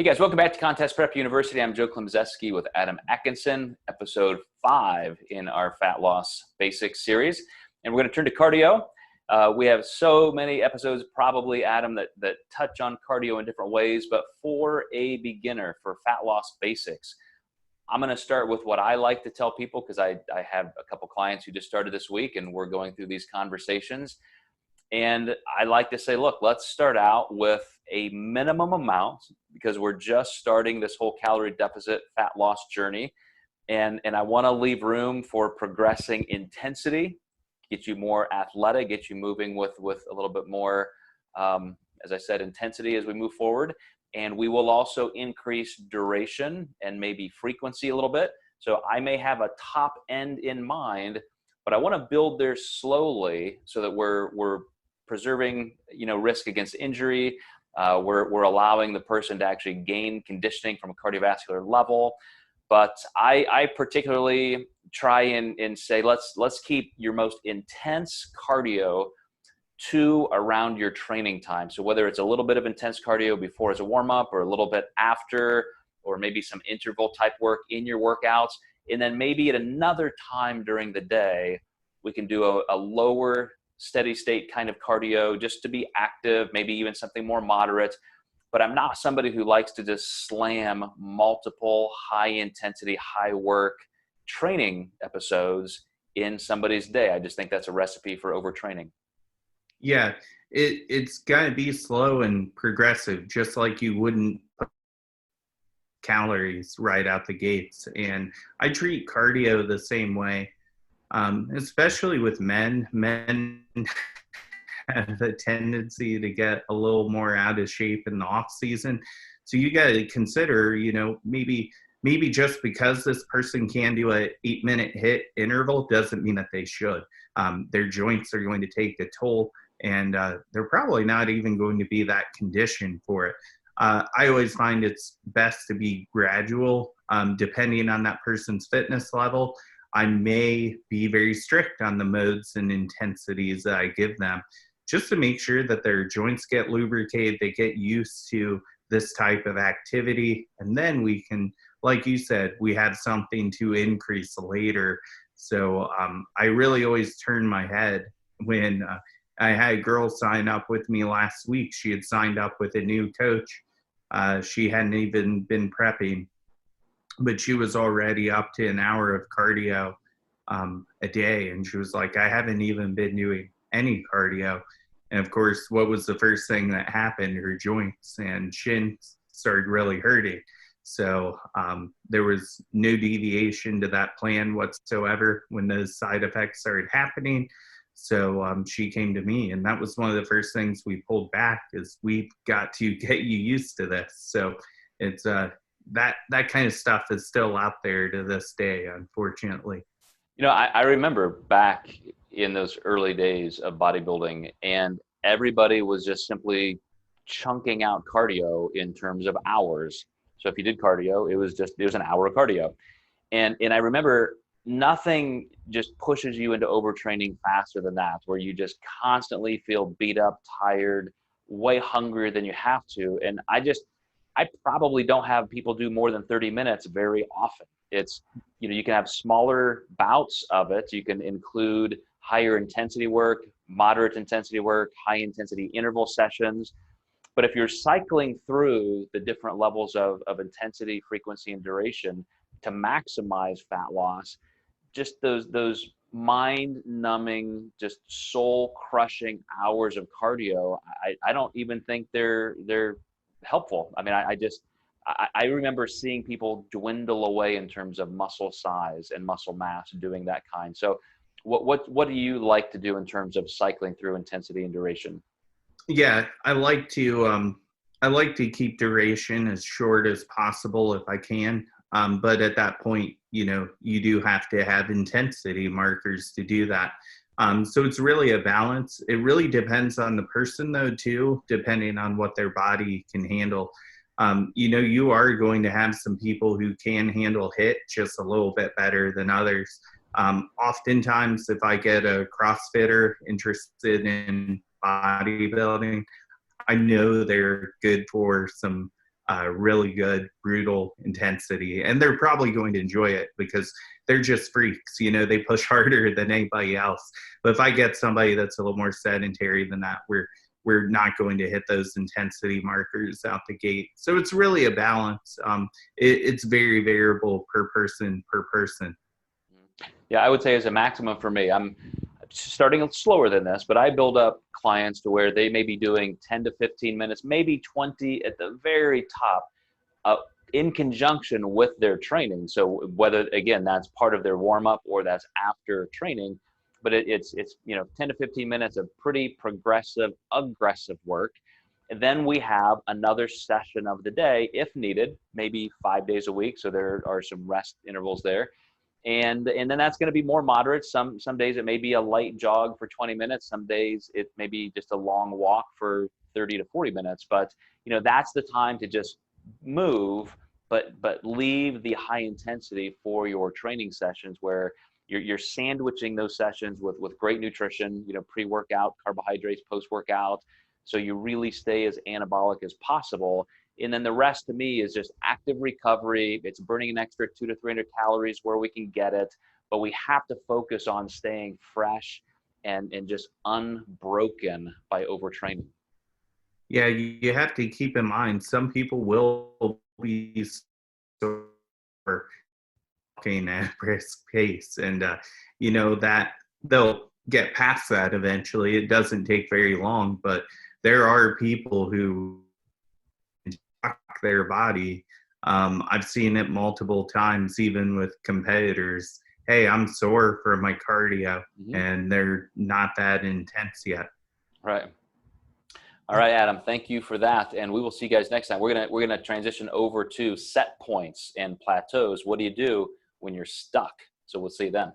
Hey guys, welcome back to Contest Prep University. I'm Joe Klemczewski with Adam Atkinson, episode 5 in our Fat Loss Basics series. And we're going to turn to cardio. We have so many episodes, probably, Adam, that touch on cardio in different ways. But for a beginner, for Fat Loss Basics, I'm going to start with what I like to tell people, because I have a couple clients who just started this week and we're going through these conversations. And I like to say, look, let's start out with a minimum amount, because we're just starting this whole calorie deficit fat loss journey. And I want to leave room for progressing intensity, get you more athletic, get you moving with a little bit more, as I said, intensity as we move forward. And we will also increase duration and maybe frequency a little bit. So I may have a top end in mind, but I want to build there slowly so that we're preserving, risk against injury. We're allowing the person to actually gain conditioning from a cardiovascular level. But I particularly try and say, let's keep your most intense cardio to around your training time. So whether it's a little bit of intense cardio before as a warm-up, or a little bit after, or maybe some interval type work in your workouts, and then maybe at another time during the day, we can do a lower steady state kind of cardio just to be active, maybe even something more moderate. But I'm not somebody who likes to just slam multiple high intensity, high work training episodes in somebody's day. I just think that's a recipe for overtraining. Yeah, it's got to be slow and progressive, just like you wouldn't put calories right out the gates. And I treat cardio the same way. Especially with men. Men have a tendency to get a little more out of shape in the off season. So you got to consider, maybe just because this person can do a 8-minute hit interval doesn't mean that they should. Their joints are going to take a toll, and they're probably not even going to be that conditioned for it. I always find it's best to be gradual, depending on that person's fitness level. I may be very strict on the modes and intensities that I give them, just to make sure that their joints get lubricated, they get used to this type of activity, and then we can, like you said, we have something to increase later. So I really always turn my head when I had a girl sign up with me last week. She had signed up with a new coach. She hadn't even been prepping, but she was already up to an hour of cardio a day. And she was like, I haven't even been doing any cardio. And of course, what was the first thing that happened? Her joints and shins started really hurting. So there was no deviation to that plan whatsoever when those side effects started happening. So she came to me, and that was one of the first things we pulled back, is we've got to get you used to this. So it's that kind of stuff is still out there to this day, unfortunately. I remember back in those early days of bodybuilding, and everybody was just simply chunking out cardio in terms of hours. So if you did cardio, it was an hour of cardio. And I remember nothing just pushes you into overtraining faster than that, where you just constantly feel beat up, tired, way hungrier than you have to. And I probably don't have people do more than 30 minutes very often. It's, you can have smaller bouts of it. You can include higher intensity work, moderate intensity work, high intensity interval sessions. But if you're cycling through the different levels of intensity, frequency, and duration to maximize fat loss, just those mind-numbing, just soul-crushing hours of cardio, I don't even think they're helpful. I mean, I remember seeing people dwindle away in terms of muscle size and muscle mass doing that kind. So what do you like to do in terms of cycling through intensity and duration? Yeah, I like to keep duration as short as possible if I can. But at that point, you do have to have intensity markers to do that. So it's really a balance. It really depends on the person, though, too, depending on what their body can handle. You are going to have some people who can handle HIIT just a little bit better than others. Oftentimes, if I get a CrossFitter interested in bodybuilding, I know they're good for some really good, brutal intensity. And they're probably going to enjoy it because they're just freaks. You know, they push harder than anybody else. But if I get somebody that's a little more sedentary than that, we're not going to hit those intensity markers out the gate. So it's really a balance. It's very variable per person. Yeah, I would say as a maximum for me, I'm starting slower than this, but I build up clients to where they may be doing 10 to 15 minutes, maybe 20 at the very top, in conjunction with their training. So whether, again, that's part of their warm up or that's after training, but it's 10 to 15 minutes of pretty progressive, aggressive work. And then we have another session of the day, if needed, maybe 5 days a week. So there are some rest intervals there. And then that's going to be more moderate. Some days it may be a light jog for 20 minutes. Some days it may be just a long walk for 30 to 40 minutes. But that's the time to just move, but leave the high intensity for your training sessions, where you're sandwiching those sessions with great nutrition, pre-workout, carbohydrates, post-workout. So you really stay as anabolic as possible. And then the rest to me is just active recovery. It's burning an extra 200 to 300 calories where we can get it, but we have to focus on staying fresh and just unbroken by overtraining. Yeah, you have to keep in mind, some people will be walking at a brisk pace, and that they'll get past that eventually. It doesn't take very long, but there are people who shock their body. I've seen it multiple times, even with competitors. Hey, I'm sore from my cardio, and they're not that intense yet. Right. All right, Adam, thank you for that. And we will see you guys next time. We're gonna transition over to set points and plateaus. What do you do when you're stuck? So we'll see you then.